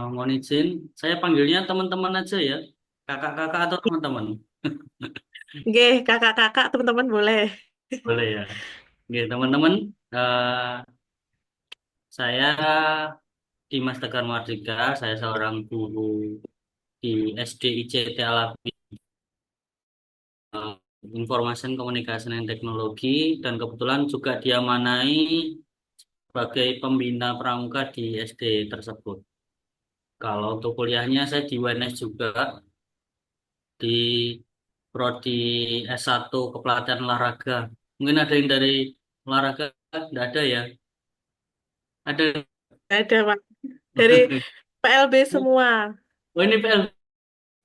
Mohon izin, saya panggilnya teman-teman aja ya, kakak-kakak atau teman-teman, Oke, kakak-kakak, teman-teman boleh. boleh ya. Oke, teman-teman, eh, saya Dimas Tegar Mardika, saya seorang guru di SD ICT Alabi, eh, Information Communication and Technology, dan kebetulan juga diamanai sebagai pembina pramuka di SD tersebut. Kalau untuk kuliahnya saya di UNS juga, di Prodi S1 Kepelatihan Olahraga. Mungkin ada yang dari olahraga, tidak ada ya? Ada. Ada, Pak. Dari PLB semua. Oh ini PL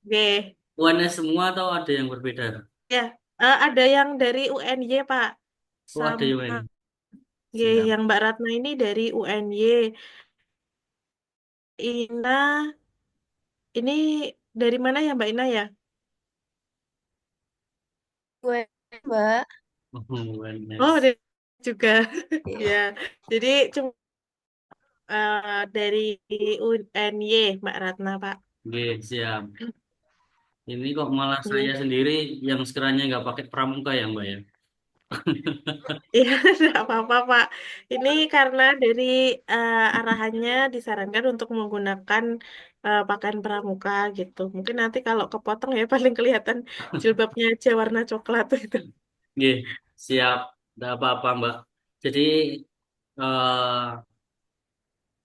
Oke. UNS semua atau ada yang berbeda? Ya, ada yang dari UNY, Pak. Oh ada yang Sama lain. ya, Siap. yang Mbak Ratna ini dari UNY. Ina, ini dari mana ya Mbak Ina ya? Gue, Mbak. Oh, Oh, UNS. dari juga. Ya, jadi cuma dari UNY, Mbak Ratna, Pak. Oke, siap. Ini kok malah saya sendiri yang sekiranya nggak pakai pramuka ya Mbak ya? Iya, tidak apa-apa, Pak. Ini karena dari arahannya disarankan untuk menggunakan pakaian pramuka gitu. Mungkin nanti kalau kepotong ya paling kelihatan jilbabnya aja warna coklat itu. Oke, siap. Tidak apa-apa Mbak. Jadi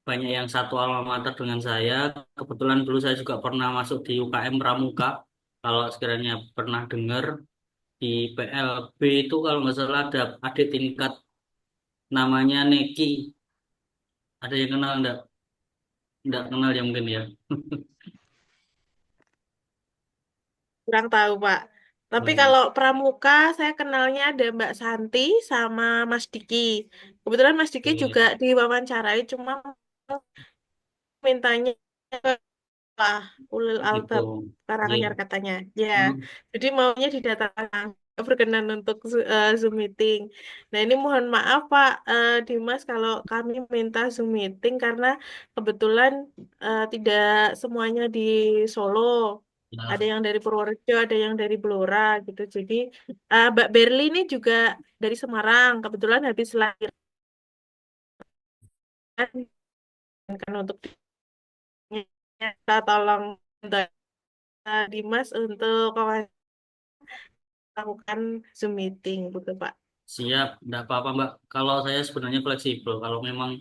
banyak yang satu alma mater dengan saya. Kebetulan dulu saya juga pernah masuk di UKM Pramuka. Kalau sekiranya pernah dengar di PLB itu kalau nggak salah ada adik tingkat namanya Neki. Ada yang kenal enggak? Enggak kenal ya mungkin ya. Kurang tahu, Pak. Oh Tapi iya. kalau pramuka saya kenalnya ada Mbak Santi sama Mas Diki. Kebetulan Mas Diki juga Oke, diwawancarai, cuma mintanya lah ulil gitu. albab Oke. Karanganyar katanya ya, Hmm, jadi maunya didatangkan berkenan untuk Zoom meeting. Nah ini mohon maaf Pak Dimas kalau kami minta Zoom meeting karena kebetulan tidak semuanya di Solo, ada ya. yang dari Purworejo, ada yang dari Blora gitu. Jadi Mbak Berli ini juga dari Semarang, kebetulan habis lahiran kan untuk kita tolong Dimas untuk lakukan Zoom meeting gitu Pak. Siap, enggak apa-apa Mbak. Kalau saya sebenarnya fleksibel. Kalau memang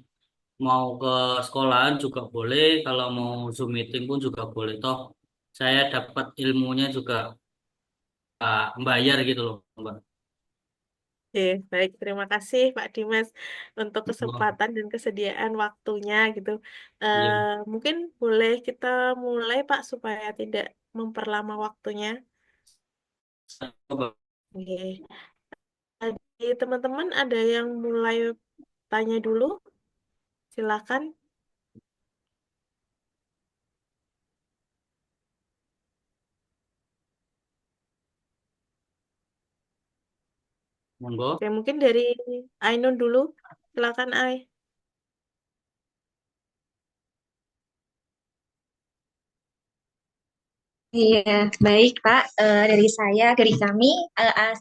mau ke sekolahan juga boleh, kalau mau Zoom meeting pun juga boleh. Toh saya dapat ilmunya juga membayar gitu loh, Mbak. Oke, baik. Terima kasih Pak Dimas untuk Wah, kesempatan dan kesediaan waktunya gitu. iya. Mungkin boleh kita mulai Pak supaya tidak memperlama waktunya. Oke. Tadi teman-teman ada yang mulai tanya dulu, silakan. Monggo. Oke, mungkin dari Ainun dulu. Silakan Ai. Iya, baik Pak. Dari saya, dari kami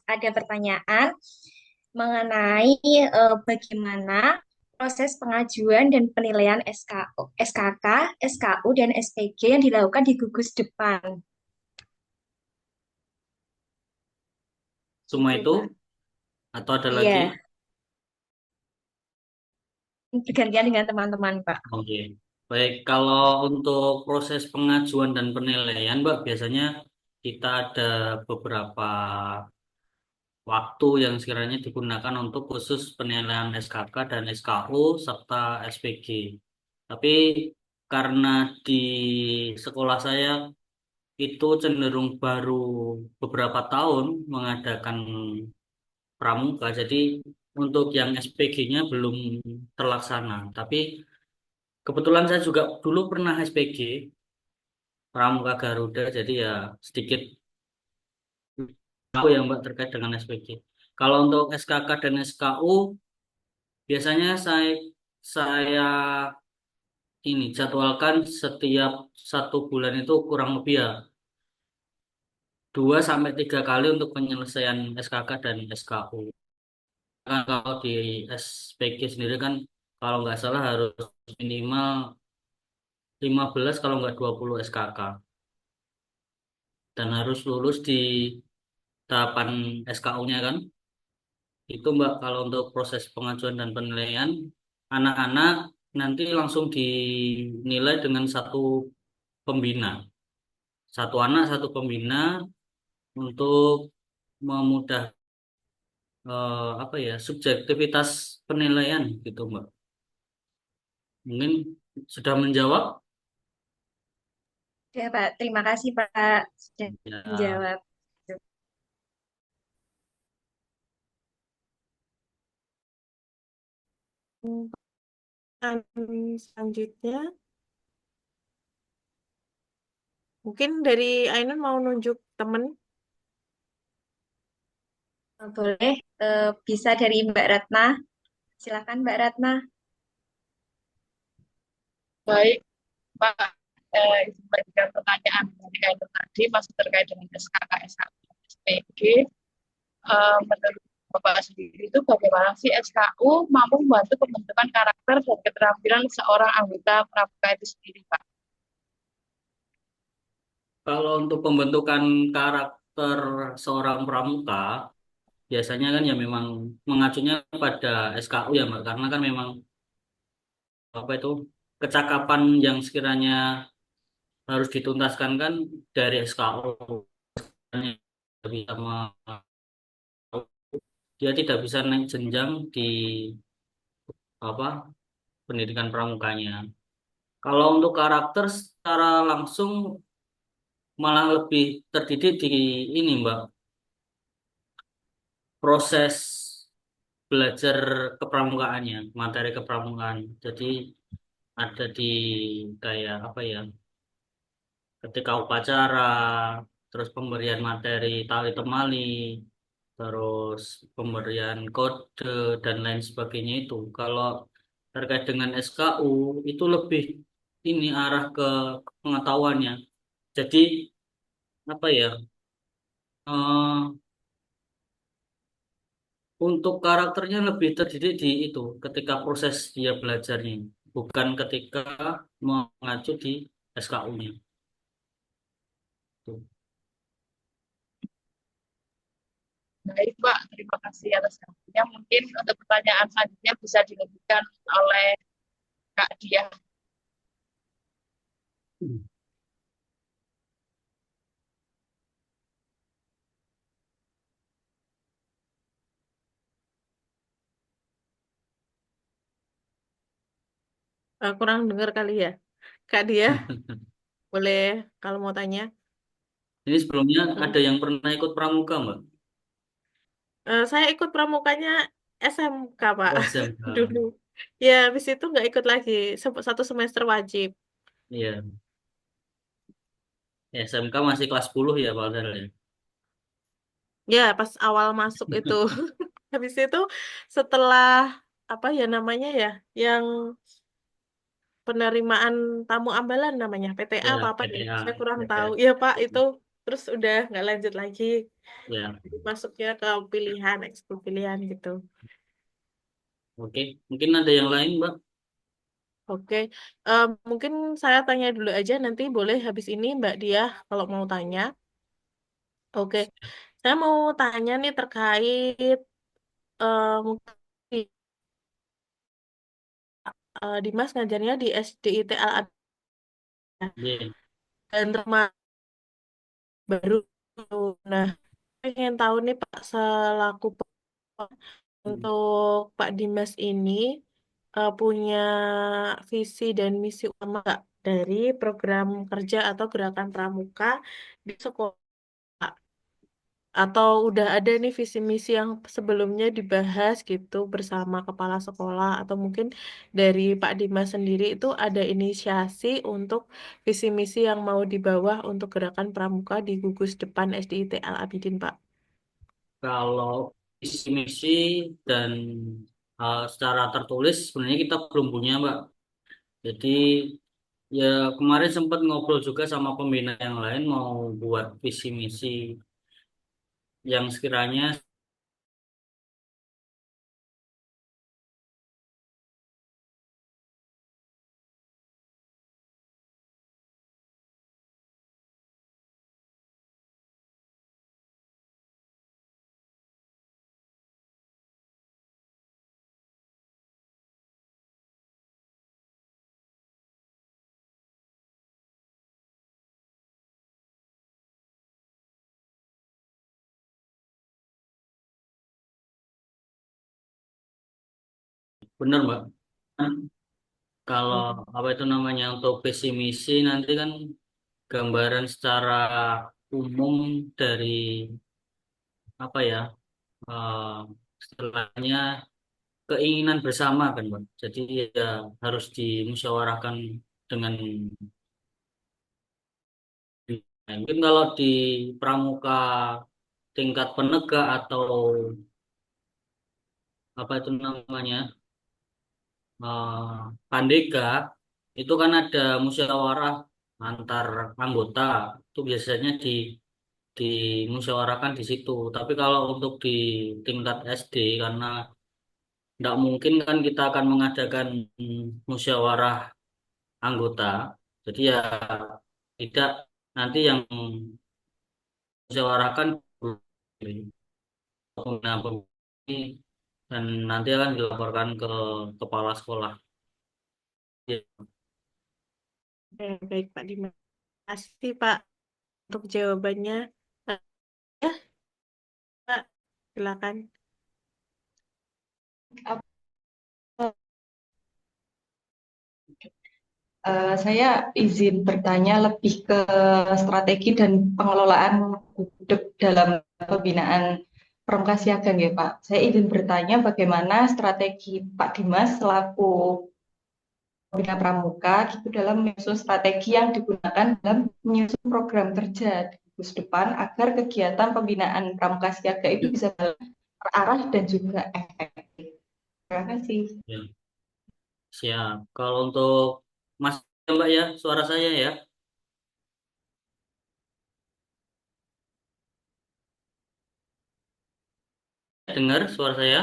ada pertanyaan mengenai bagaimana proses pengajuan dan penilaian SKO, SKK, SKU, dan SPG yang dilakukan di gugus depan. Semua Oke, itu Pak. atau ada lagi? Iya, bergantian dengan teman-teman Pak. Oke. Baik, kalau untuk proses pengajuan dan penilaian, Mbak, biasanya kita ada beberapa waktu yang sekiranya digunakan untuk khusus penilaian SKK dan SKU serta SPG. Tapi karena di sekolah saya itu cenderung baru beberapa tahun mengadakan pramuka, jadi untuk yang SPG-nya belum terlaksana. Tapi kebetulan saya juga dulu pernah SPG Pramuka Garuda, jadi ya sedikit tahu yang Mbak terkait dengan SPG. Kalau untuk SKK dan SKU, biasanya saya ini jadwalkan setiap 1 bulan itu kurang lebih ya 2 sampai 3 kali untuk penyelesaian SKK dan SKU. Kan kalau di SPG sendiri kan kalau nggak salah harus minimal 15 kalau nggak 20 SKK dan harus lulus di tahapan SKU-nya kan. Itu Mbak kalau untuk proses pengajuan dan penilaian anak-anak nanti langsung dinilai dengan satu pembina. Satu anak satu pembina untuk memudah apa ya subjektivitas penilaian gitu Mbak. Mungkin sudah menjawab Ya, Pak. Terima kasih, Pak, sudah ya. menjawab. Selanjutnya, mungkin dari Ainun mau nunjuk temen. Boleh, bisa dari Mbak Ratna. Silakan, Mbak Ratna. Baik, Pak. Izin memberikan pertanyaan dari Ainun tadi masih terkait dengan SKK, SKU, SPG. Menurut Bapak sendiri itu bagaimana sih SKU mampu membantu pembentukan karakter dan keterampilan seorang anggota pramuka itu sendiri, Pak? Kalau untuk pembentukan karakter seorang pramuka biasanya kan ya memang mengacunya pada SKU ya Mbak karena kan memang apa itu kecakapan yang sekiranya harus dituntaskan kan dari SKU. Dia bisa dia tidak bisa naik jenjang di apa pendidikan pramukanya. Kalau untuk karakter secara langsung malah lebih terdidik di ini Mbak, proses belajar kepramukaannya, materi kepramukaan. Jadi ada di kayak apa ya, ketika upacara, terus pemberian materi tali temali, terus pemberian kode dan lain sebagainya itu. Kalau terkait dengan SKU itu lebih ini arah ke pengetahuannya. Jadi apa ya? eh, untuk karakternya lebih terdidik di itu ketika proses dia belajarnya, bukan ketika mengacu di SKU-nya. Baik, Pak. Terima kasih atas waktunya. Mungkin untuk pertanyaan selanjutnya bisa dilanjutkan oleh Kak Dia. Kurang dengar kali ya. Kak Dia, boleh kalau mau tanya. Ini sebelumnya Hmm. ada yang pernah ikut pramuka, Mbak? Saya ikut pramukanya SMK, Pak, Oh, SMK. dulu. Ya, habis itu nggak ikut lagi. 1 semester wajib. Iya, SMK masih kelas 10 ya, Pak Adel, ya? Ya, pas awal masuk itu. Habis itu setelah apa ya namanya ya, yang penerimaan tamu ambalan namanya PTA apa Ya, apa ya? PTA, Saya kurang tahu. PTA. Ya, Pak, itu terus udah nggak lanjut lagi. Ya, Masuknya ke pilihan, ekskul pilihan gitu. oke. Mungkin ada yang lain, Mbak? Oke, mungkin saya tanya dulu aja nanti boleh habis ini Mbak Dia kalau mau tanya. Oke, saya mau tanya nih terkait mungkin Dimas ngajarnya di SDIT Al Iya. dan termasuk baru. Nah, pengen tahu nih Pak selaku untuk Pak Dimas ini punya visi dan misi utama nggak dari program kerja atau gerakan pramuka di sekolah? Atau udah ada nih visi misi yang sebelumnya dibahas gitu bersama kepala sekolah atau mungkin dari Pak Dimas sendiri itu ada inisiasi untuk visi misi yang mau dibawa untuk gerakan pramuka di gugus depan SDIT Al Abidin, Pak. Kalau visi misi dan secara tertulis sebenarnya kita belum punya, Mbak. Jadi ya kemarin sempat ngobrol juga sama pembina yang lain mau buat visi misi yang sekiranya benar, Mbak. Kalau apa itu namanya untuk visi misi nanti kan gambaran secara umum dari apa ya istilahnya keinginan bersama kan, Bang. Jadi ya harus dimusyawarahkan dengan mungkin kalau di pramuka tingkat penegak atau apa itu namanya Pandega itu kan ada musyawarah antar anggota itu biasanya dimusyawarahkan di situ. Tapi kalau untuk di tingkat SD karena tidak mungkin kan kita akan mengadakan musyawarah anggota. Jadi ya tidak nanti yang musyawarahkan pengguna ini dan nanti akan dilaporkan ke kepala sekolah. Ya, Baik, Pak Dimas. Terima kasih, Pak, untuk jawabannya. Eh, Ya, Pak, silakan. Saya izin bertanya lebih ke strategi dan pengelolaan gudeg dalam pembinaan Pramuka Siaga ya Pak. Saya izin bertanya bagaimana strategi Pak Dimas selaku pembina pramuka gitu dalam menyusun strategi yang digunakan dalam menyusun program kerja di kampus depan agar kegiatan pembinaan Pramuka Siaga itu bisa terarah dan juga efektif. Terima kasih. ya, siap. Kalau untuk Mas Mbak ya, suara saya ya, dengar suara saya.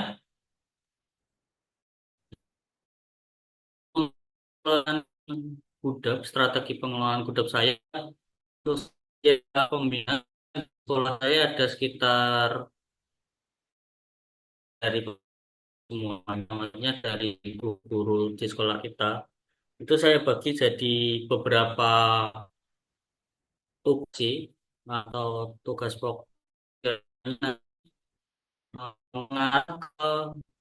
Pengelolaan gudeg, strategi pengelolaan gudeg saya, terus ya pembinaan sekolah saya ada sekitar dari semua, namanya dari guru di sekolah kita. Itu saya bagi jadi beberapa tugas atau tugas pokok mengarah ke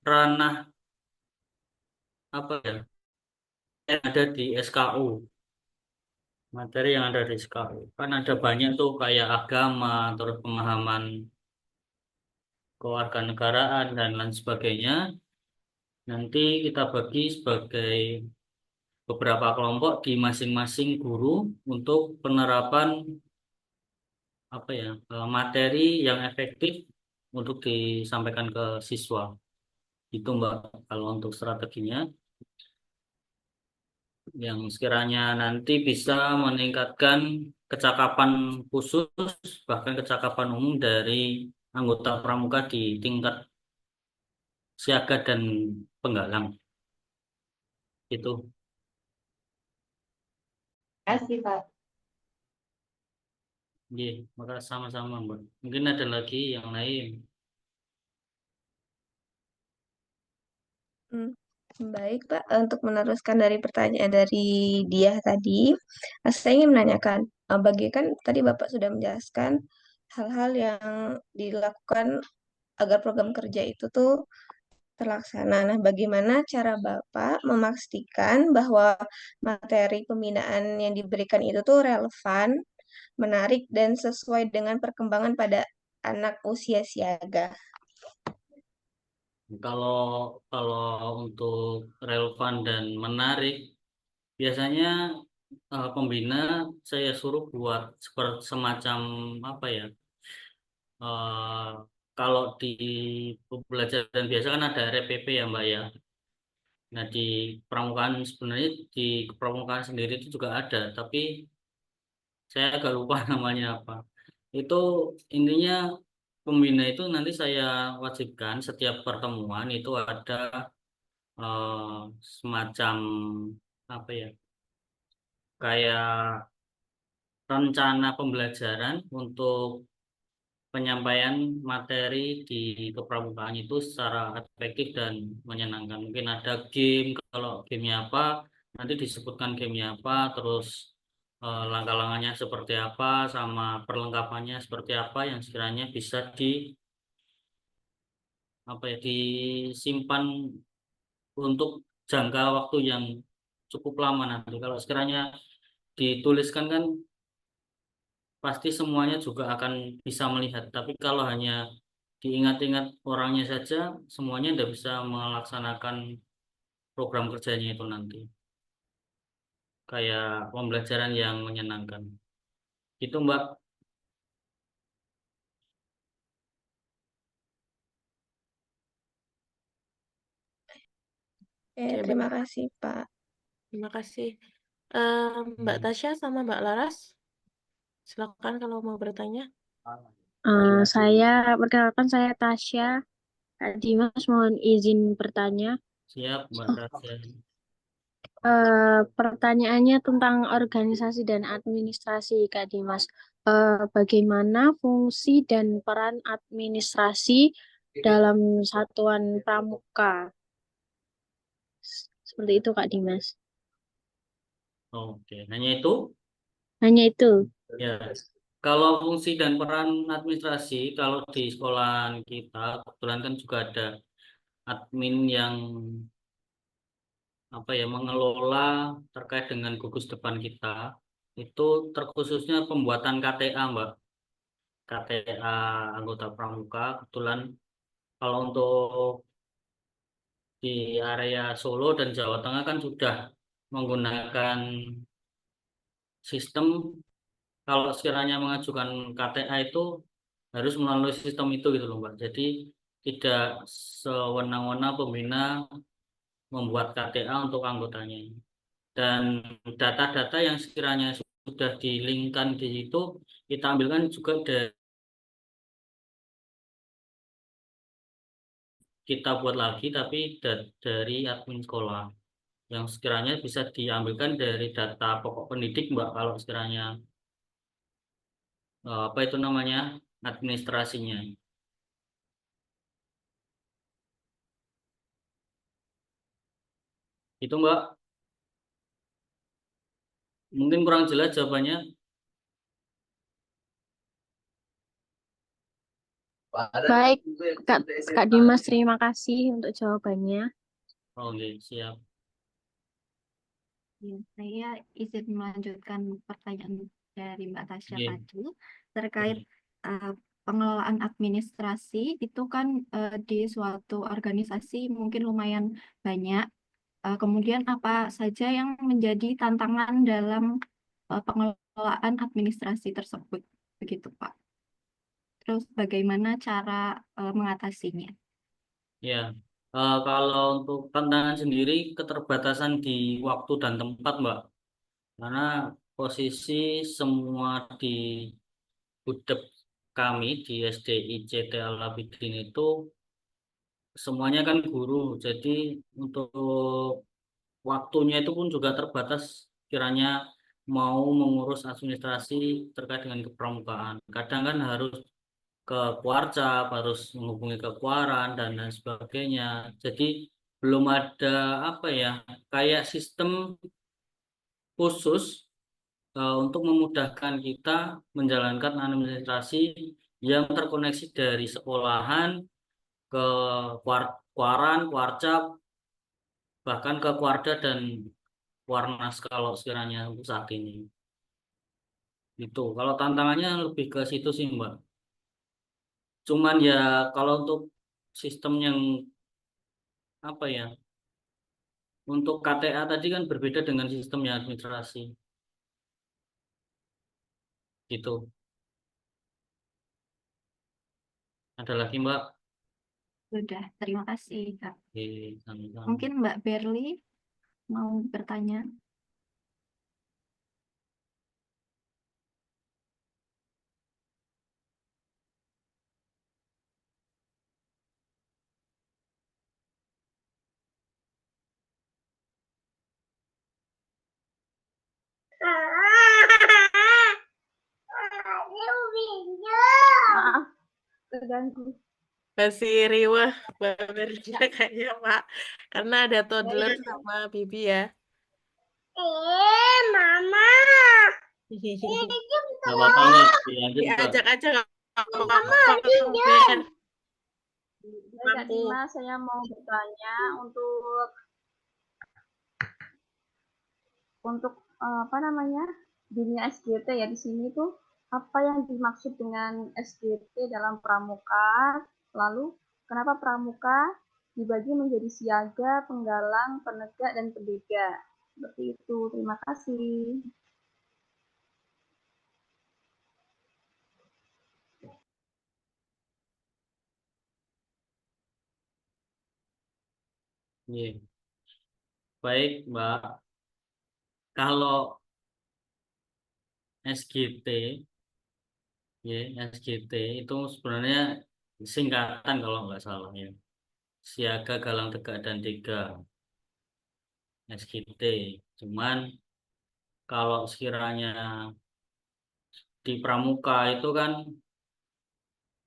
ranah apa ya yang ada di SKU, materi yang ada di SKU. Kan ada banyak tuh kayak agama, terus pemahaman kewarganegaraan dan lain sebagainya. Nanti kita bagi sebagai beberapa kelompok di masing-masing guru untuk penerapan apa ya materi yang efektif untuk disampaikan ke siswa. Itu Mbak kalau untuk strateginya yang sekiranya nanti bisa meningkatkan kecakapan khusus bahkan kecakapan umum dari anggota pramuka di tingkat siaga dan penggalang itu. Terima kasih Pak. Iya, maka sama-sama Mbak. Mungkin ada lagi yang lain. Hmm, baik, Pak. Untuk meneruskan dari pertanyaan dari dia tadi, saya ingin menanyakan, bagi kan tadi Bapak sudah menjelaskan hal-hal yang dilakukan agar program kerja itu tuh terlaksana. Nah, bagaimana cara Bapak memastikan bahwa materi pembinaan yang diberikan itu tuh relevan, menarik, dan sesuai dengan perkembangan pada anak usia siaga? Kalau kalau untuk relevan dan menarik, biasanya pembina saya suruh buat seperti semacam apa ya? eh, kalau di pembelajaran biasa kan ada RPP ya Mbak ya. Nah di pramukaan sebenarnya di pramukaan sendiri itu juga ada, tapi saya agak lupa namanya apa. Itu intinya pembina itu nanti saya wajibkan setiap pertemuan itu ada semacam apa ya, kayak rencana pembelajaran untuk penyampaian materi di kepramukaan itu secara efektif dan menyenangkan. Mungkin ada game, kalau gamenya apa, nanti disebutkan gamenya apa, terus langkah-langkahnya seperti apa, sama perlengkapannya seperti apa yang sekiranya bisa di apa ya disimpan untuk jangka waktu yang cukup lama nanti. Kalau sekiranya dituliskan kan pasti semuanya juga akan bisa melihat. Tapi kalau hanya diingat-ingat orangnya saja, semuanya tidak bisa melaksanakan program kerjanya itu nanti. Kayak pembelajaran yang menyenangkan. Itu Mbak. Oke, Terima kasih, Pak. terima kasih. Mbak Tasya sama Mbak Laras, silakan kalau mau bertanya. Perkenalkan saya Tasya. Kak Dimas mohon izin bertanya. Siap Mbak Rasya. Pertanyaannya tentang organisasi dan administrasi Kak Dimas. Bagaimana fungsi dan peran administrasi dalam satuan pramuka? Seperti itu Kak Dimas. Oke, hanya itu. Hanya itu. Ya, kalau fungsi dan peran administrasi, kalau di sekolah kita, kebetulan kan juga ada admin yang apa ya mengelola terkait dengan gugus depan kita. Itu terkhususnya pembuatan KTA, Mbak. KTA anggota pramuka. Kebetulan kalau untuk di area Solo dan Jawa Tengah kan sudah menggunakan sistem kalau sekiranya mengajukan KTA itu harus melalui sistem itu gitu loh Mbak. Jadi tidak sewenang-wenang pembina membuat KTA untuk anggotanya. Dan data-data yang sekiranya sudah di-link-kan di situ kita ambilkan juga dari kita buat lagi tapi dari admin sekolah yang sekiranya bisa diambilkan dari data pokok pendidik Mbak kalau sekiranya apa itu namanya administrasinya. Itu Mbak, mungkin kurang jelas jawabannya. Baik, Kak Dimas, terima kasih untuk jawabannya. Oke, siap. Ya, saya izin melanjutkan pertanyaan dari Mbak Tasya Oke. tadi terkait Oke. pengelolaan administrasi itu kan di suatu organisasi mungkin lumayan banyak. Kemudian apa saja yang menjadi tantangan dalam pengelolaan administrasi tersebut, begitu Pak? Terus bagaimana cara mengatasinya? Ya, kalau untuk tantangan sendiri keterbatasan di waktu dan tempat, Mbak. Karena posisi semua di budep kami di SDI CT Al-Abidin itu semuanya kan guru. Jadi untuk waktunya itu pun juga terbatas kiranya mau mengurus administrasi terkait dengan kepramukaan. Kadang kan harus ke Kuarcap, harus menghubungi ke Kuaran dan lain sebagainya. Jadi belum ada apa ya, kayak sistem khusus untuk memudahkan kita menjalankan administrasi yang terkoneksi dari sekolahan ke Kuaran, Kuarcap, bahkan ke Kuarda dan Kuarnas kalau sekiranya untuk saat ini. Itu. Kalau tantangannya lebih ke situ sih, Mbak. Cuman ya kalau untuk sistem yang apa ya, untuk KTA tadi kan berbeda dengan sistemnya administrasi. Gitu. Ada lagi Mbak? Sudah, terima kasih, Kak. Oke, sama-sama. Mungkin Mbak Berli mau bertanya. Maaf, terganggu. Masih riweh bebernya kayaknya Pak. Karena ada toddler sama Bibi ya. Mama. Nggak apa-apa Mbak, dilanjut Mbak. Diajak aja nggak apa-apa. Ber. Baik, Kak Dimas, saya mau bertanya untuk apa namanya dunia SGT ya di sini tuh apa yang dimaksud dengan SGT dalam pramuka? Lalu kenapa pramuka dibagi menjadi siaga, penggalang, penegak, dan pendega? Seperti itu. Terima kasih. Iya. Baik Mbak, kalau SGT, ya SGT itu sebenarnya singkatan kalau nggak salah ya. Siaga, Galang, Tegak, dan Tiga, SGT. Cuman kalau sekiranya di pramuka itu kan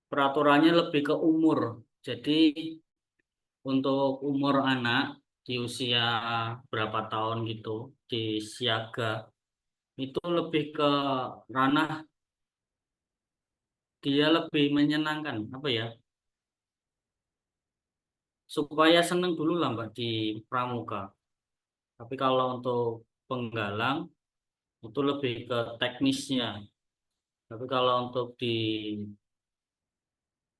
peraturannya lebih ke umur. Jadi untuk umur anak di usia berapa tahun gitu di siaga itu lebih ke ranah dia lebih menyenangkan apa ya? Supaya seneng dulu lah Mbak di pramuka. Tapi kalau untuk penggalang itu lebih ke teknisnya. Tapi kalau untuk di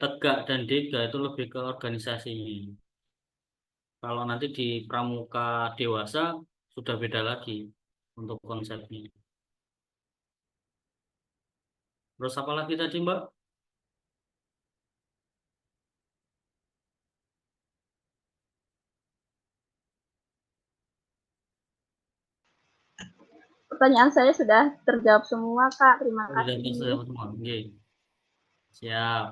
Tegak dan Dega itu lebih ke organisasinya. Kalau nanti di pramuka dewasa sudah beda lagi untuk konsepnya. Terus apa lagi tadi Mbak? Pertanyaan saya sudah terjawab semua, Kak. Terima Oh, sudah kasih. selesai semua. Oke. Siap.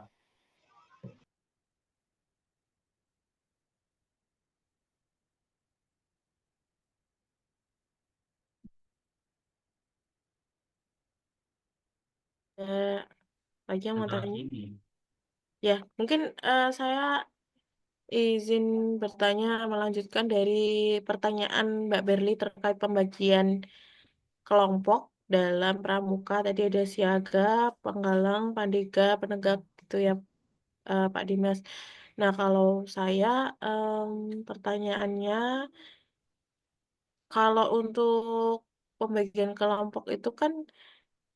Lagi yang mau Ada tanya. ini. Ya, mungkin saya izin bertanya melanjutkan dari pertanyaan Mbak Berli terkait pembagian kelompok dalam pramuka. Tadi ada siaga, penggalang, pandega, penegak gitu ya, Pak Dimas. Nah, kalau saya pertanyaannya, kalau untuk pembagian kelompok itu kan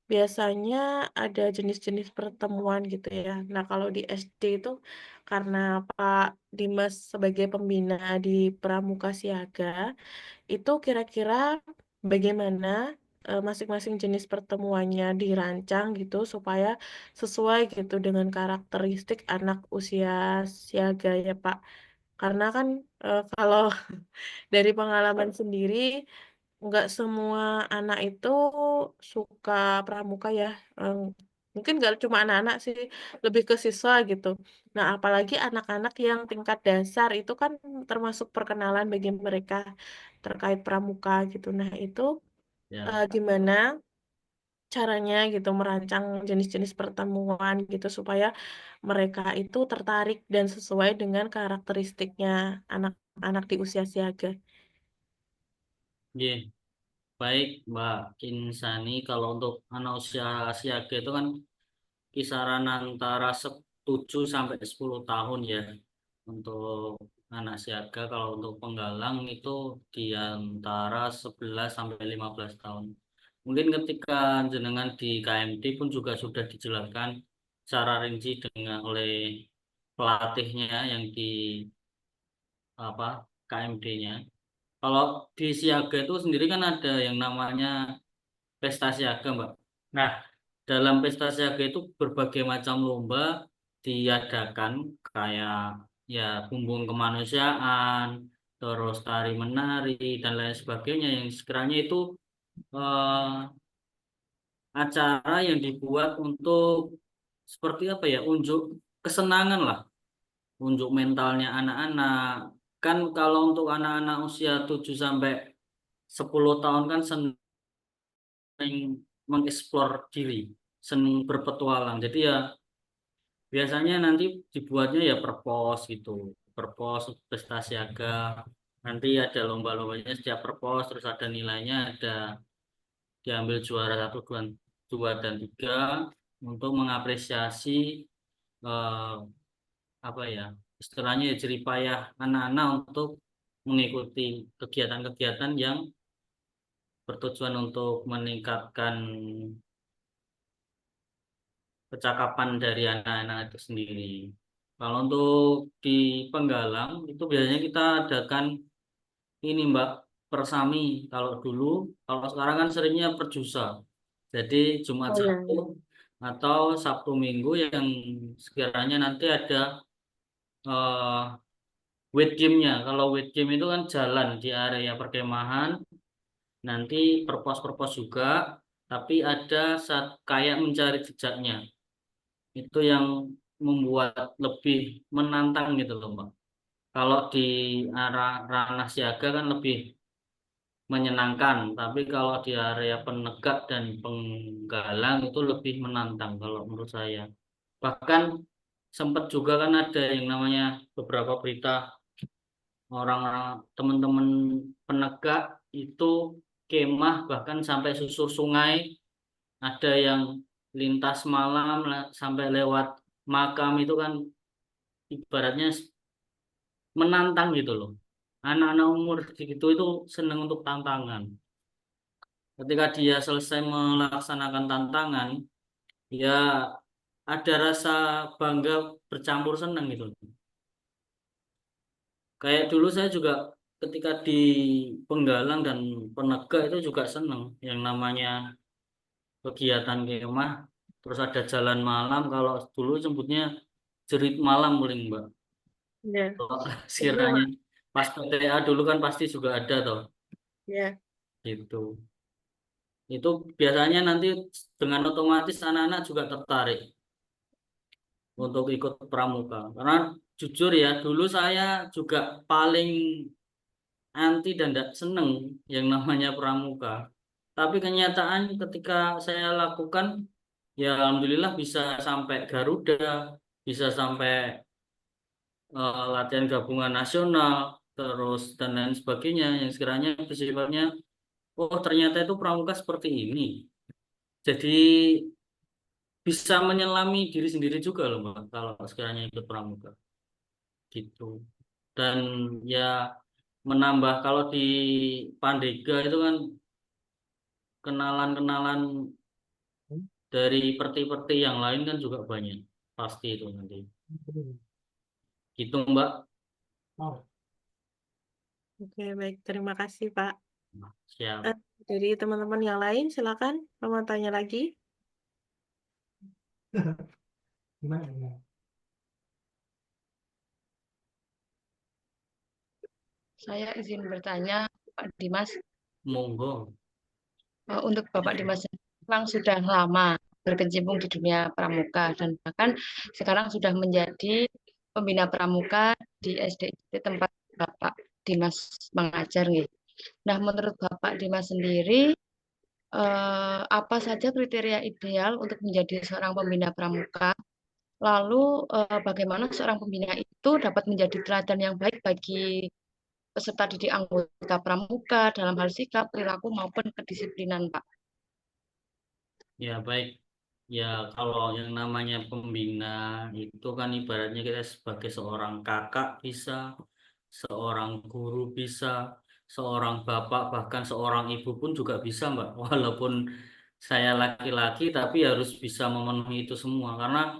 biasanya ada jenis-jenis pertemuan gitu ya. Nah, kalau di SD itu karena Pak Dimas sebagai pembina di Pramuka Siaga, itu kira-kira bagaimana masing-masing jenis pertemuannya dirancang gitu supaya sesuai gitu dengan karakteristik anak usia siaga ya Pak. Karena kan kalau dari pengalaman sendiri nggak semua anak itu suka pramuka ya. Em, Mungkin nggak cuma anak-anak sih, lebih ke siswa gitu. Nah, apalagi anak-anak yang tingkat dasar itu kan termasuk perkenalan bagi mereka terkait pramuka gitu. Nah, itu Ya. gimana caranya gitu merancang jenis-jenis pertemuan gitu supaya mereka itu tertarik dan sesuai dengan karakteristiknya anak-anak di usia siaga. Oke. Baik Mbak Kinsani, kalau untuk anak usia siaga itu kan kisaran antara 7 sampai 10 tahun ya untuk anak siaga. Kalau untuk penggalang itu di antara 11 sampai 15 tahun. Mungkin ketika jenengan di KMD pun juga sudah dijelaskan secara rinci dengan oleh pelatihnya yang di apa KMD-nya. Kalau di siaga itu sendiri kan ada yang namanya pesta siaga, Mbak. Nah, dalam pesta siaga itu berbagai macam lomba diadakan kayak ya bumbung kemanusiaan, terus tari menari dan lain sebagainya yang sekiranya itu eh, acara yang dibuat untuk seperti apa ya, unjuk kesenangan lah, unjuk mentalnya anak-anak. Kan kalau untuk anak-anak usia 7 sampai 10 tahun kan senang mengeksplor diri, senang berpetualang. Jadi ya biasanya nanti dibuatnya ya per pos gitu, per pos prestasi agak. Nanti ada lomba-lombanya setiap per pos, terus ada nilainya, ada diambil juara satu, dua, dua dan tiga untuk mengapresiasi eh, apa ya, istilahnya ya jeripayah anak-anak untuk mengikuti kegiatan-kegiatan yang bertujuan untuk meningkatkan percakapan dari anak-anak itu sendiri. Kalau untuk di Penggalang itu biasanya kita adakan ini Mbak, persami. Kalau dulu, kalau sekarang kan seringnya perjusa. Jadi Jumat Oh ya. Sabtu atau Sabtu Minggu yang sekiranya nanti ada weight game-nya. Kalau weight game itu kan jalan di area perkemahan, nanti perpos-perpos juga, tapi ada saat kayak mencari jejaknya. Itu yang membuat lebih menantang gitu loh Mbak. Kalau di arah ranah siaga kan lebih menyenangkan, tapi kalau di area penegak dan penggalang itu lebih menantang kalau menurut saya. Bahkan sempat juga kan ada yang namanya beberapa berita orang-orang teman-teman penegak itu kemah bahkan sampai susur sungai, ada yang lintas malam sampai lewat makam itu kan ibaratnya menantang gitu loh. Anak-anak umur segitu itu senang untuk tantangan. Ketika dia selesai melaksanakan tantangan, ya ada rasa bangga bercampur senang gitu. Kayak dulu saya juga ketika di Penggalang dan Penegak itu juga senang yang namanya kegiatan kemah, terus ada jalan malam, kalau dulu sebutnya jerit malam paling Mbak. Ya. Kalau Itu sekiranya pas PTA dulu kan pasti juga ada toh ya. gitu. Itu biasanya nanti dengan otomatis anak-anak juga tertarik untuk ikut pramuka. Karena jujur ya, dulu saya juga paling anti dan tidak seneng yang namanya pramuka. Tapi kenyataan ketika saya lakukan, ya alhamdulillah bisa sampai Garuda, bisa sampai latihan gabungan nasional, terus dan lain sebagainya yang sekiranya bersifatnya, oh ternyata itu pramuka seperti ini. Jadi bisa menyelami diri sendiri juga loh Mbak, kalau sekiranya ikut pramuka gitu. Dan ya menambah kalau di Pandega itu kan kenalan-kenalan dari perti-perti yang lain kan juga banyak. Pasti itu nanti. Gitu Mbak. Oke, baik. Terima kasih, Pak. Nah, siap. Dari teman-teman yang lain, silakan. Mau tanya lagi? Saya izin bertanya, Pak Dimas, Monggo. untuk Bapak Dimas memang sudah lama berkecimpung di dunia pramuka dan bahkan sekarang sudah menjadi pembina pramuka di SDIT tempat Bapak Dimas mengajar nih. Nah, menurut Bapak Dimas sendiri, apa saja kriteria ideal untuk menjadi seorang pembina pramuka? Lalu, bagaimana seorang pembina itu dapat menjadi teladan yang baik bagi peserta didik anggota pramuka dalam hal sikap, perilaku maupun kedisiplinan, Pak? Ya baik. Ya kalau yang namanya pembina itu kan ibaratnya kita sebagai seorang kakak bisa, seorang guru bisa, seorang bapak bahkan seorang ibu pun juga bisa Mbak. Walaupun saya laki-laki tapi harus bisa memenuhi itu semua karena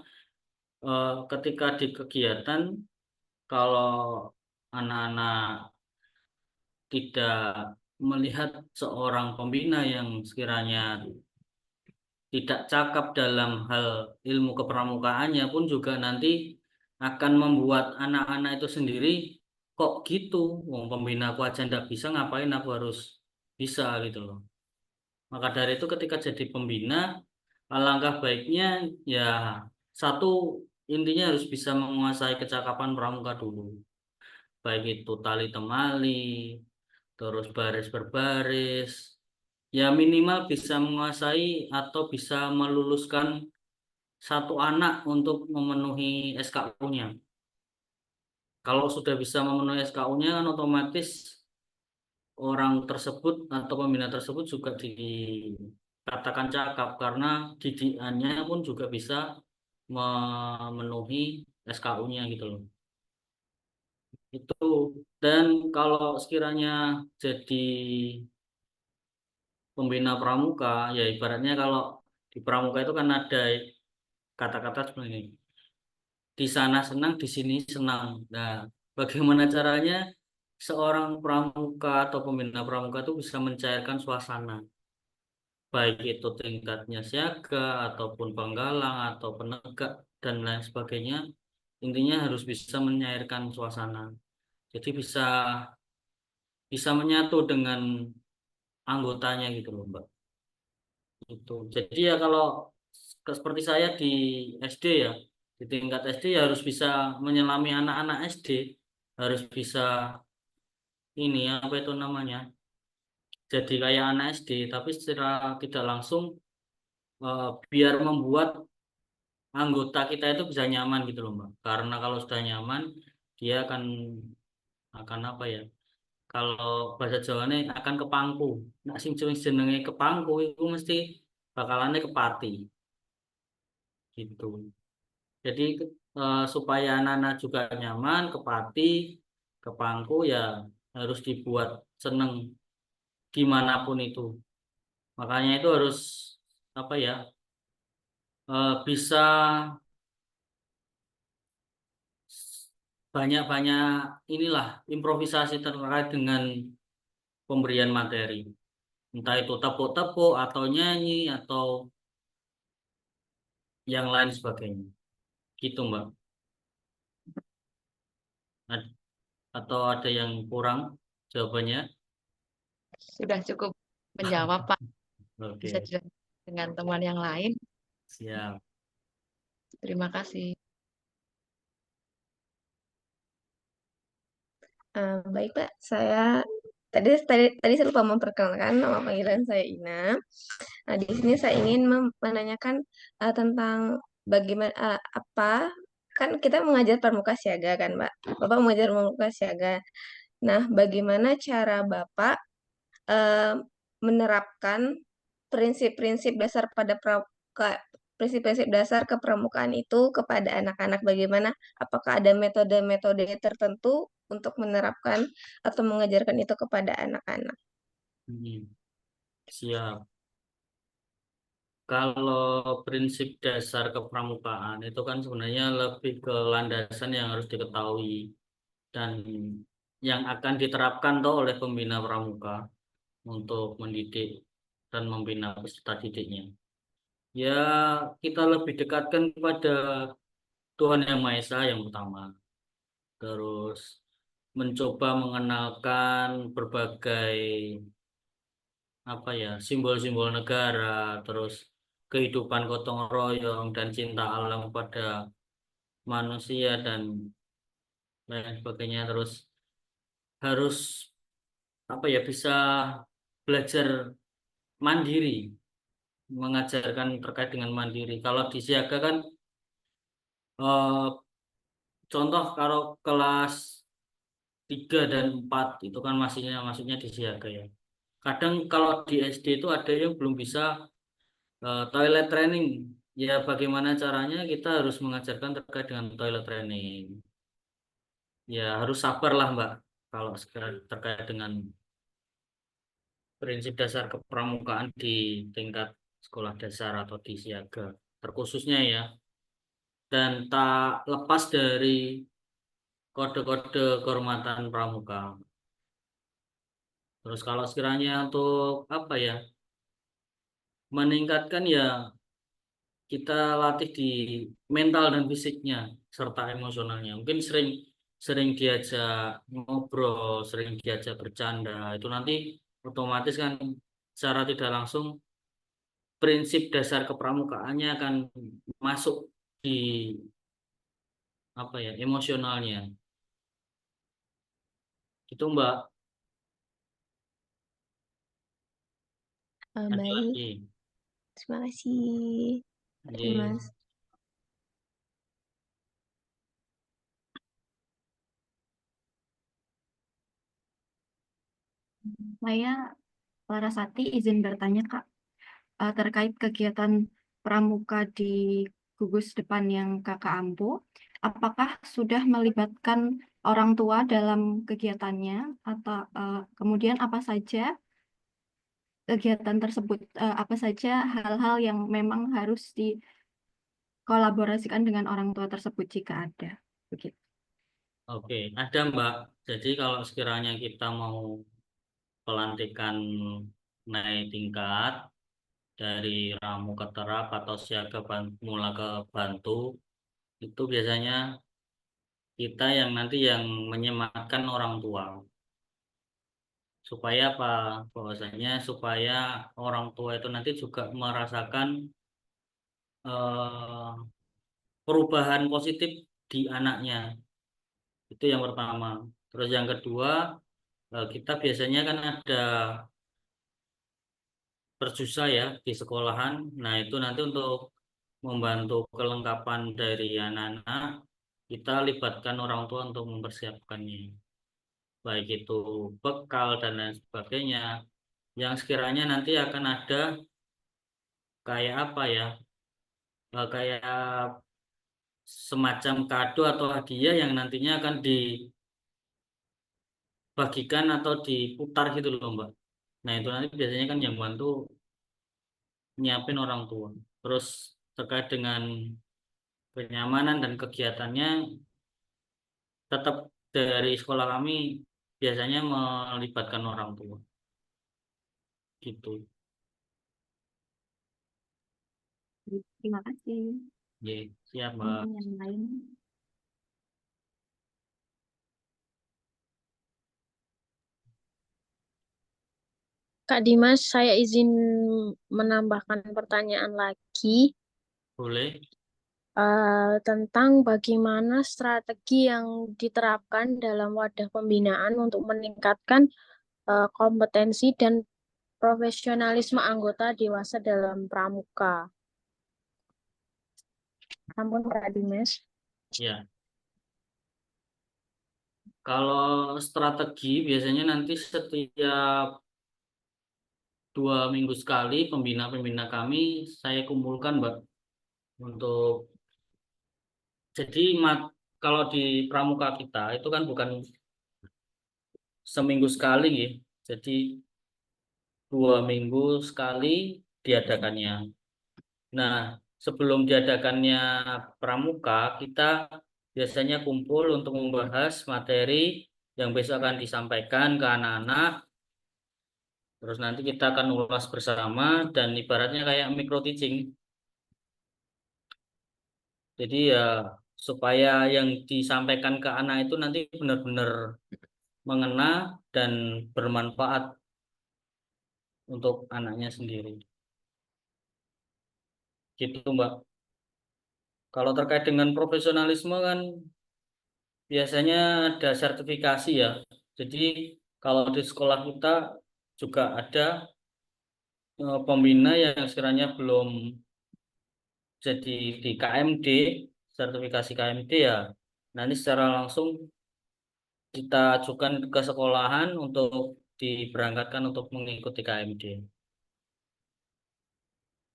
ketika di kegiatan kalau anak-anak tidak melihat seorang pembina yang sekiranya tidak cakap dalam hal ilmu kepramukaannya pun juga nanti akan membuat anak-anak itu sendiri kok gitu, wong pembina aku aja ndak bisa, ngapain aku harus bisa gitu loh. Maka dari itu ketika jadi pembina, alangkah baiknya ya satu, intinya harus bisa menguasai kecakapan pramuka dulu. Baik itu tali temali, terus baris berbaris. Ya minimal bisa menguasai atau bisa meluluskan satu anak untuk memenuhi SKU-nya. Kalau sudah bisa memenuhi SKU-nya kan otomatis orang tersebut atau pembina tersebut juga dikatakan cakap karena didikannya pun juga bisa memenuhi SKU-nya gitu loh. Itu. Dan kalau sekiranya jadi pembina pramuka, ya ibaratnya kalau di pramuka itu kan ada kata-kata seperti ini. Di sana senang, di sini senang. Nah, bagaimana caranya seorang pramuka atau pembina pramuka itu bisa mencairkan suasana, baik itu tingkatnya siaga ataupun penggalang atau penegak dan lain sebagainya. Intinya harus bisa menyairkan suasana. Jadi bisa bisa menyatu dengan anggotanya gitu loh, Mbak. Itu. Jadi ya kalau seperti saya di SD ya, di tingkat SD ya harus bisa menyelami anak-anak SD, harus bisa ini apa itu namanya, jadi kayak anak SD, tapi secara tidak langsung biar membuat anggota kita itu bisa nyaman gitu loh Mbak. Karena kalau sudah nyaman, dia akan apa ya? Kalau bahasa Jawanya akan kepangku. Nah, sing jenenge kepangku itu mesti bakalannya kepati gitu. Jadi supaya anak-anak juga nyaman, kepati, kepangku ya harus dibuat seneng dimanapun itu. Makanya itu harus apa ya, bisa banyak-banyak inilah improvisasi terkait dengan pemberian materi. Entah itu tepuk-tepuk atau nyanyi atau yang lain sebagainya. Gitu Mbak. Atau ada yang kurang jawabannya? Sudah cukup menjawab, Pak. Bisa Oke, dilanjutkan dengan teman yang lain. siap. Terima kasih. Baik, Pak. Tadi, tadi saya lupa memperkenalkan nama panggilan saya Ina. Nah, di sini saya ingin menanyakan tentang bagaimana apa kan kita mengajar pramuka siaga kan, Pak. Bapak mengajar pramuka siaga. Nah, bagaimana cara Bapak eh, menerapkan prinsip-prinsip dasar prinsip-prinsip dasar kepramukaan itu kepada anak-anak? Bagaimana? Apakah ada metode-metode tertentu untuk menerapkan atau mengajarkan itu kepada anak-anak? Hmm, siap. Kalau prinsip dasar kepramukaan itu kan sebenarnya lebih ke landasan yang harus diketahui dan yang akan diterapkan tuh oleh pembina pramuka untuk mendidik dan membina peserta didiknya. Ya, kita lebih dekatkan kepada Tuhan Yang Maha Esa yang utama. Terus mencoba mengenalkan berbagai apa ya, simbol-simbol negara, terus kehidupan gotong royong dan cinta alam pada manusia dan lain sebagainya. Terus harus apa ya, bisa belajar mandiri, mengajarkan terkait dengan mandiri. Kalau di siaga kan contoh kalau kelas 3 dan 4 itu kan maksudnya di siaga ya. Kadang kalau di SD itu ada yang belum bisa toilet training. Ya bagaimana caranya kita harus mengajarkan terkait dengan toilet training. Ya harus sabar lah Mbak. Kalau terkait dengan prinsip dasar kepramukaan di tingkat sekolah dasar atau di siaga terkhususnya ya. Dan tak lepas dari kode-kode kehormatan pramuka. Terus kalau sekiranya untuk apa ya, meningkatkan ya kita latih di mental dan fisiknya serta emosionalnya. Mungkin sering sering diajak ngobrol, sering diajak bercanda, itu nanti otomatis kan secara tidak langsung prinsip dasar kepramukaannya akan masuk di apa ya emosionalnya. Itu Mbak. Ada Baik, lagi. terima kasih, Pak Iya. Dimas. Saya Larasati izin bertanya Kak, terkait kegiatan pramuka di gugus depan yang Kakak ampu, apakah sudah melibatkan orang tua dalam kegiatannya atau kemudian apa saja kegiatan tersebut, apa saja hal-hal yang memang harus dikolaborasikan dengan orang tua tersebut jika ada, begitu. Oke, ada Mbak. Jadi kalau sekiranya kita mau pelantikan naik tingkat dari ramu ke terap atau siaga mula ke bantu, itu biasanya kita yang nanti yang menyematkan orang tua. Supaya apa? Bahwasanya supaya orang tua itu nanti juga merasakan eh, perubahan positif di anaknya. Itu yang pertama. Terus yang kedua, kita biasanya kan ada perjusa ya di sekolahan. Nah, itu nanti untuk membantu kelengkapan dari anak-anak, kita libatkan orang tua untuk mempersiapkannya. Baik itu bekal dan lain sebagainya. Yang sekiranya nanti akan ada kayak apa ya, kayak semacam kado atau hadiah yang nantinya akan dibagikan atau diputar gitu loh Mbak. Nah, itu nanti biasanya kan yang bantu nyiapin orang tua. Terus terkait dengan kenyamanan dan kegiatannya tetap dari sekolah kami biasanya melibatkan orang tua gitu. Terima kasih. Ya, siap Mbak. Mungkin yang lain. Kak Dimas, saya izin menambahkan pertanyaan lagi Boleh? tentang bagaimana strategi yang diterapkan dalam wadah pembinaan untuk meningkatkan kompetensi dan profesionalisme anggota dewasa dalam pramuka. Ampun Kak Dimas. Ya. Kalau strategi biasanya nanti setiap 2 minggu sekali pembina-pembina kami saya kumpulkan Mbak untuk jadi kalau di pramuka kita itu kan bukan seminggu sekali ya. Jadi 2 minggu sekali diadakannya. Nah, sebelum diadakannya pramuka, kita biasanya kumpul untuk membahas materi yang besok akan disampaikan ke anak-anak. Terus nanti kita akan ulas bersama dan ibaratnya kayak micro teaching. Jadi ya supaya yang disampaikan ke anak itu nanti benar-benar mengena dan bermanfaat untuk anaknya sendiri. Gitu Mbak. Kalau terkait dengan profesionalisme kan biasanya ada sertifikasi ya. Jadi kalau di sekolah kita juga ada pembina yang sekiranya belum jadi di KMD, sertifikasi KMD ya. Nanti secara langsung kita ajukan ke sekolahan untuk diberangkatkan untuk mengikuti KMD.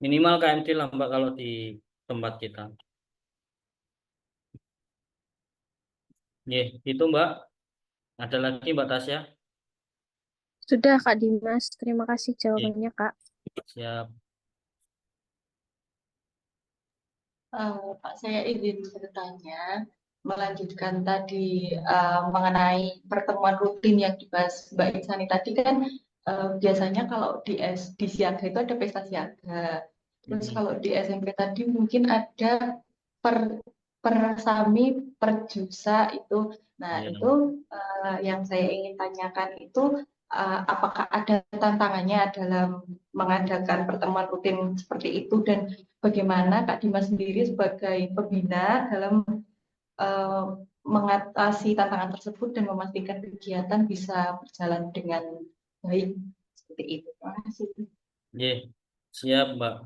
Minimal KMD lah Mbak kalau di tempat kita. Ya, itu Mbak. Ada lagi Mbak Tasya? Sudah Kak Dimas, terima kasih Ya, jawabannya Kak. siap. Pak, saya izin bertanya, melanjutkan tadi mengenai pertemuan rutin yang dibahas Mbak Insani tadi kan biasanya kalau di siaga itu ada pesta siaga. Terus Mm-mm. kalau di SMP tadi mungkin ada per persami perjusa itu. Nah, Iya. itu yang saya ingin tanyakan itu apakah ada tantangannya dalam mengadakan pertemuan rutin seperti itu dan bagaimana Kak Dimas sendiri sebagai pembina dalam eh, mengatasi tantangan tersebut dan memastikan kegiatan bisa berjalan dengan baik seperti itu. Terima kasih. Iya. Siap, Mbak.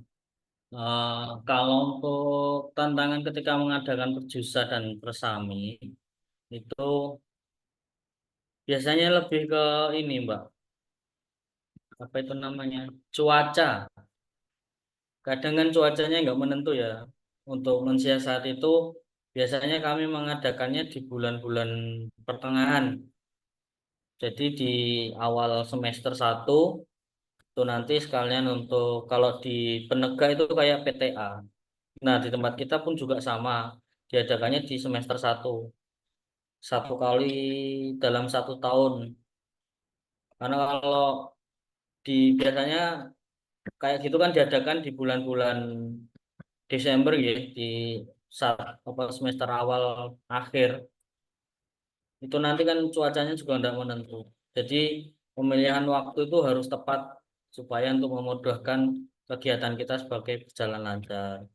Kalau untuk tantangan ketika mengadakan perjusa dan persami itu biasanya lebih ke ini, Mbak. Apa itu namanya? Cuaca. Kadang kan cuacanya nggak menentu ya. Untuk mensiasati itu biasanya kami mengadakannya di bulan-bulan pertengahan. Jadi di awal semester 1 itu nanti sekalian untuk kalau di Penegak itu kayak PTA. Nah, di tempat kita pun juga sama. Diadakannya di semester 1. Satu kali dalam 1 tahun. Karena kalau di biasanya kayak gitu kan diadakan di bulan-bulan Desember ya, di saat apa semester awal akhir. Itu nanti kan cuacanya juga tidak menentu. Jadi pemilihan waktu itu harus tepat supaya untuk memudahkan kegiatan kita sebagai berjalan lancar.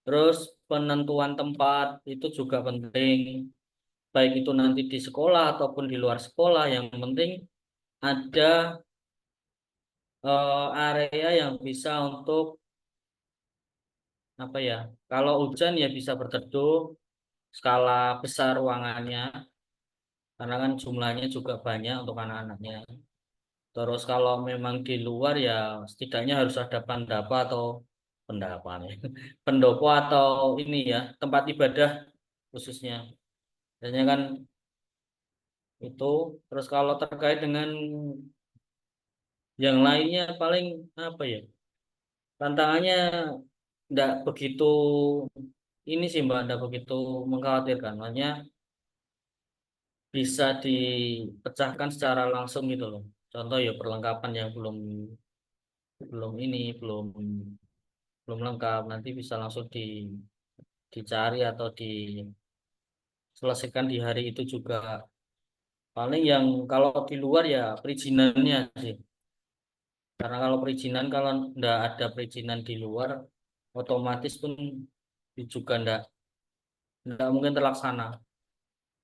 Terus penentuan tempat itu juga penting, baik itu nanti di sekolah ataupun di luar sekolah. Yang penting ada area yang bisa untuk apa ya? Kalau hujan ya bisa berteduh, skala besar ruangannya, karena kan jumlahnya juga banyak untuk anak-anaknya. Terus kalau memang di luar ya setidaknya harus ada pendapa atau pendapa nih, pendopo atau ini ya tempat ibadah khususnya. Biasanya kan itu. Terus kalau terkait dengan yang lainnya paling apa ya? Tantangannya tidak begitu ini sih Mbak, tidak begitu mengkhawatirkan. Maksudnya bisa dipecahkan secara langsung gitu loh. Contoh ya perlengkapan yang belum belum ini belum belum lengkap nanti bisa langsung dicari atau diselesaikan di hari itu juga. Paling yang kalau di luar ya perizinannya sih. Karena kalau perizinan kalau ndak ada perizinan di luar otomatis pun juga ndak mungkin terlaksana.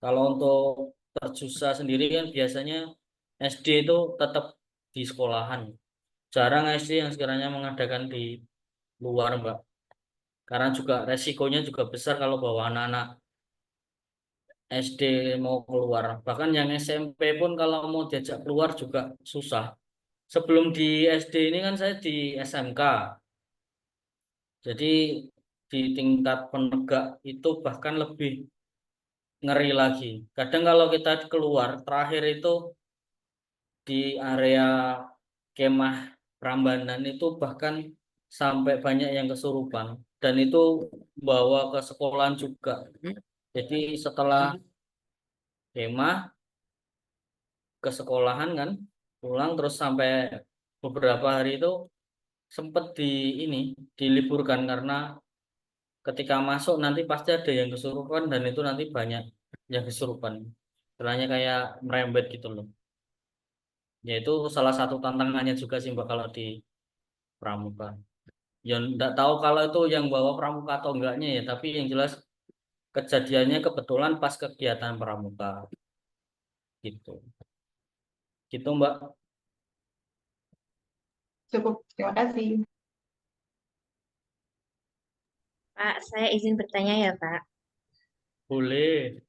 Kalau untuk perjusa sendiri kan biasanya SD itu tetap di sekolahan. Jarang SD yang sekiranya mengadakan di luar, Mbak. Karena juga resikonya juga besar kalau bawa anak-anak SD mau keluar. Bahkan yang SMP pun kalau mau diajak keluar juga susah. Sebelum di SD ini kan saya di SMK. Jadi di tingkat penegak itu bahkan lebih ngeri lagi. Kadang kalau kita keluar, terakhir itu di area kemah Prambanan itu bahkan sampai banyak yang kesurupan. Dan itu bawa ke sekolahan juga. Jadi setelah kemah ke sekolahan kan, pulang terus sampai beberapa hari itu sempat ini diliburkan karena ketika masuk nanti pasti ada yang kesurupan dan itu nanti banyak yang kesurupan. Istilahnya kayak merembet gitu loh. Yaitu salah satu tantangannya juga sih Mbak kalau di pramuka. Ya enggak tahu kalau itu yang bawa pramuka atau enggaknya ya, tapi yang jelas kejadiannya kebetulan pas kegiatan pramuka gitu. Gitu Mbak. Cukup, terima kasih. Pak, saya izin bertanya ya, Pak. Boleh.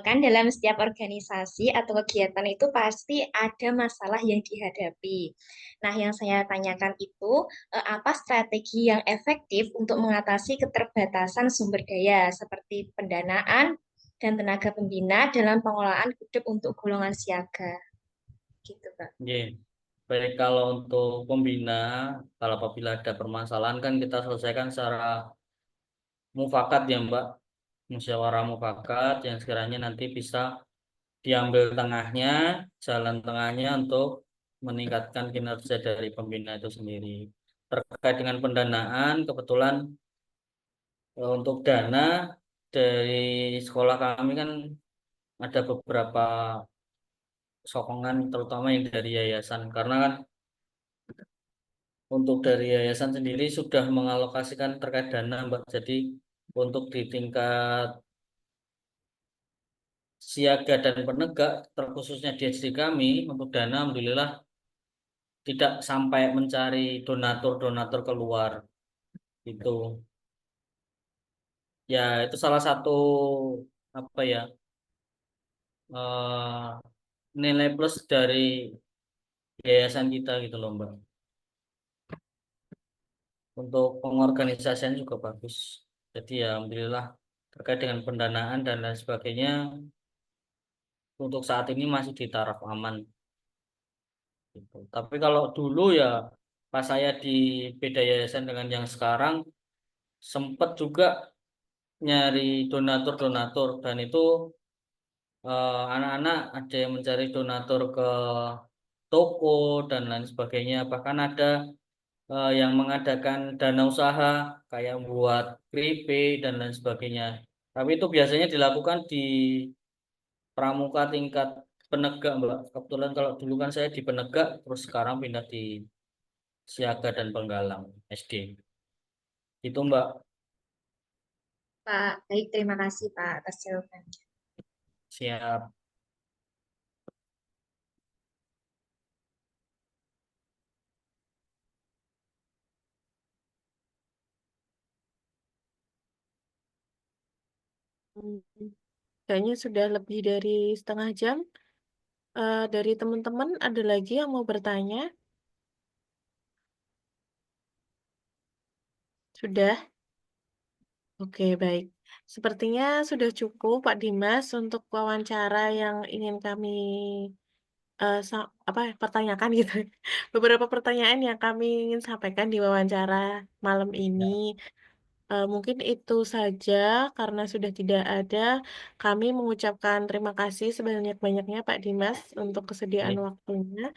Kan dalam setiap organisasi atau kegiatan itu pasti ada masalah yang dihadapi. Nah, yang saya tanyakan itu, apa strategi yang efektif untuk mengatasi keterbatasan sumber daya seperti pendanaan dan tenaga pembina dalam pengelolaan gudeg untuk golongan siaga? Gitu, Pak. Oke. Baik kalau untuk pembina, kalau apabila ada permasalahan kan kita selesaikan secara mufakat ya Mbak. Musyawarah mufakat yang sekiranya nanti bisa diambil tengahnya, jalan tengahnya untuk meningkatkan kinerja dari pembina itu sendiri. terkait dengan pendanaan, kebetulan untuk dana dari sekolah kami kan ada beberapa sokongan, terutama yang dari yayasan. Karena kan untuk dari yayasan sendiri sudah mengalokasikan terkait dana, Mbak. Jadi untuk di tingkat siaga dan penegak, terkhususnya di SD kami, untuk dana, alhamdulillah tidak sampai mencari donatur-donatur keluar. Itu ya itu salah satu apa ya eh, nilai plus dari yayasan kita gitu loh Mbak. Untuk pengorganisasian juga bagus. Jadi ya alhamdulillah terkait dengan pendanaan dan lain sebagainya untuk saat ini masih di taraf aman gitu. Tapi kalau dulu ya pas saya di beda yayasan dengan yang sekarang sempat juga nyari donatur-donatur dan itu anak-anak ada yang mencari donatur ke toko dan lain sebagainya. Bahkan ada yang mengadakan dana usaha kayak buat keripik dan lain sebagainya. Tapi itu biasanya dilakukan di pramuka tingkat penegak, Mbak. Kebetulan kalau dulu kan saya di penegak, terus sekarang pindah di siaga dan penggalang SD. Itu, Mbak. Pak, baik, terima kasih Pak atas jawabannya. Siap. Hmm, Kayaknya sudah lebih dari setengah jam. Dari teman-teman ada lagi yang mau bertanya? Sudah? Oke, baik. Sepertinya sudah cukup Pak Dimas untuk wawancara yang ingin kami pertanyakan gitu. Beberapa pertanyaan yang kami ingin sampaikan di wawancara malam ini. Ya. Mungkin itu saja karena sudah tidak ada. Kami mengucapkan terima kasih sebanyak-banyaknya Pak Dimas untuk kesediaan Ini. waktunya.